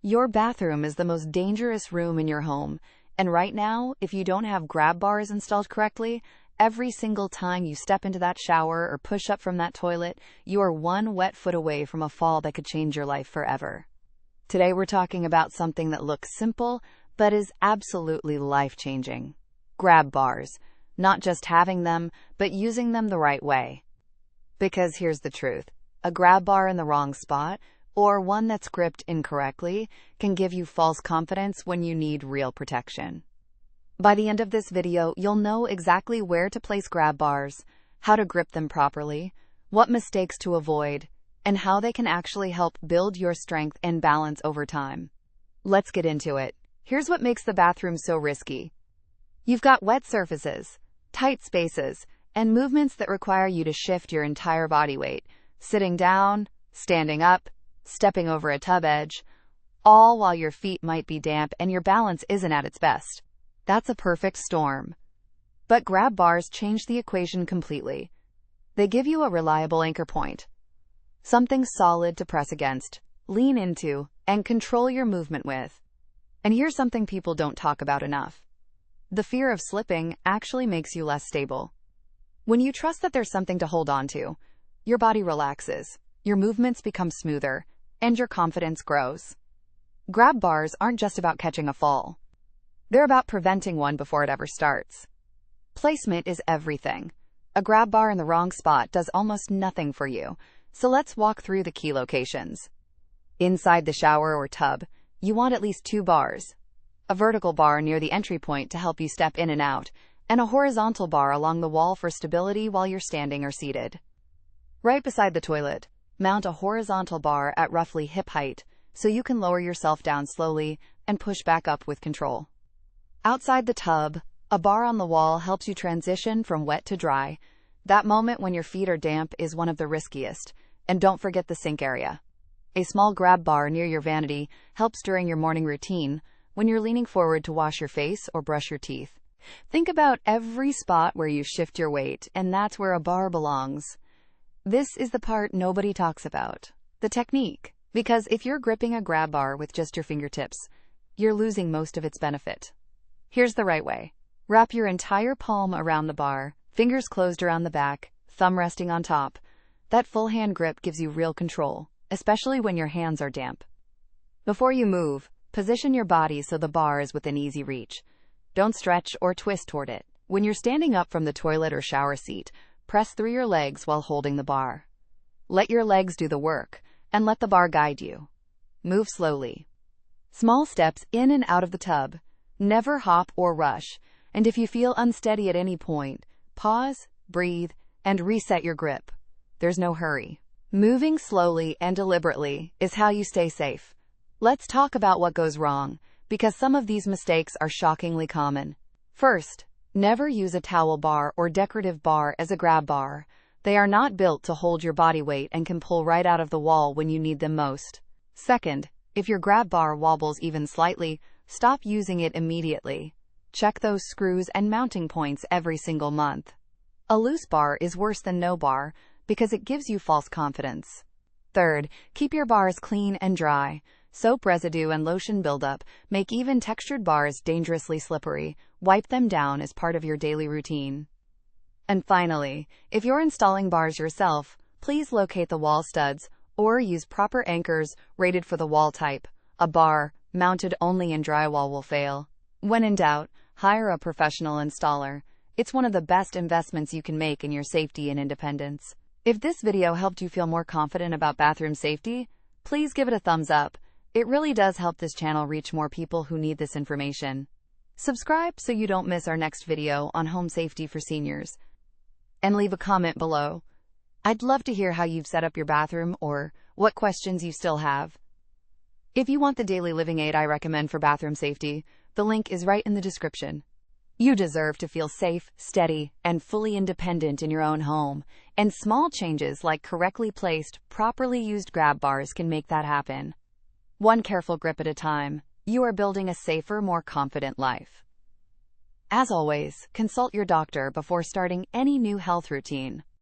Your bathroom is the most dangerous room in your home, and right now, if you don't have grab bars installed correctly, every single time you step into that shower or push up from that toilet, you are one wet foot away from a fall that could change your life forever. Today we're talking about something that looks simple, but is absolutely life-changing. Grab bars. Not just having them, but using them the right way. Because here's the truth. A grab bar in the wrong spot, or one that's gripped incorrectly, can give you false confidence when you need real protection. By the end of this video, you'll know exactly where to place grab bars, how to grip them properly, what mistakes to avoid, and how they can actually help build your strength and balance over time. Let's get into it. Here's what makes the bathroom so risky. You've got wet surfaces, tight spaces, and movements that require you to shift your entire body weight, sitting down, standing up, stepping over a tub edge, all while your feet might be damp and your balance isn't at its best. That's a perfect storm. But grab bars change the equation completely. They give you a reliable anchor point, something solid to press against, lean into, and control your movement with. And here's something people don't talk about enough. The fear of slipping actually makes you less stable. When you trust that there's something to hold on to, your body relaxes, your movements become smoother, and your confidence grows. Grab bars aren't just about catching a fall. They're about preventing one before it ever starts. Placement is everything. A grab bar in the wrong spot does almost nothing for you, so let's walk through the key locations. Inside the shower or tub, you want at least 2 bars. A vertical bar near the entry point to help you step in and out, and a horizontal bar along the wall for stability while you're standing or seated. Right beside the toilet, mount a horizontal bar at roughly hip height so you can lower yourself down slowly and push back up with control. Outside the tub, a bar on the wall helps you transition from wet to dry. That moment when your feet are damp is one of the riskiest, and don't forget the sink area. A small grab bar near your vanity helps during your morning routine when you're leaning forward to wash your face or brush your teeth. Think about every spot where you shift your weight, and that's where a bar belongs. This is the part nobody talks about, the technique. Because if you're gripping a grab bar with just your fingertips, you're losing most of its benefit. Here's the right way. Wrap your entire palm around the bar, fingers closed around the back, thumb resting on top. That full hand grip gives you real control, especially when your hands are damp. Before you move, position your body so the bar is within easy reach. Don't stretch or twist toward it. When you're standing up from the toilet or shower seat, press through your legs while holding the bar. Let your legs do the work, and let the bar guide you. Move slowly. Small steps in and out of the tub. Never hop or rush, and if you feel unsteady at any point, pause, breathe, and reset your grip. There's no hurry. Moving slowly and deliberately is how you stay safe. Let's talk about what goes wrong, because some of these mistakes are shockingly common. First, never use a towel bar or decorative bar as a grab bar. They are not built to hold your body weight and can pull right out of the wall when you need them most. Second, if your grab bar wobbles even slightly, stop using it immediately. Check those screws and mounting points every single month. A loose bar is worse than no bar because it gives you false confidence. Third, keep your bars clean and dry. Soap residue and lotion buildup make even textured bars dangerously slippery. Wipe them down as part of your daily routine. And finally, if you're installing bars yourself, please locate the wall studs or use proper anchors rated for the wall type. A bar mounted only in drywall will fail. When in doubt, hire a professional installer. It's one of the best investments you can make in your safety and independence. If this video helped you feel more confident about bathroom safety, please give it a thumbs up. It really does help this channel reach more people who need this information. Subscribe so you don't miss our next video on home safety for seniors. And leave a comment below. I'd love to hear how you've set up your bathroom or what questions you still have. If you want the daily living aid I recommend for bathroom safety, the link is right in the description. You deserve to feel safe, steady, and fully independent in your own home, and small changes like correctly placed, properly used grab bars can make that happen. One careful grip at a time, you are building a safer, more confident life. As always, consult your doctor before starting any new health routine.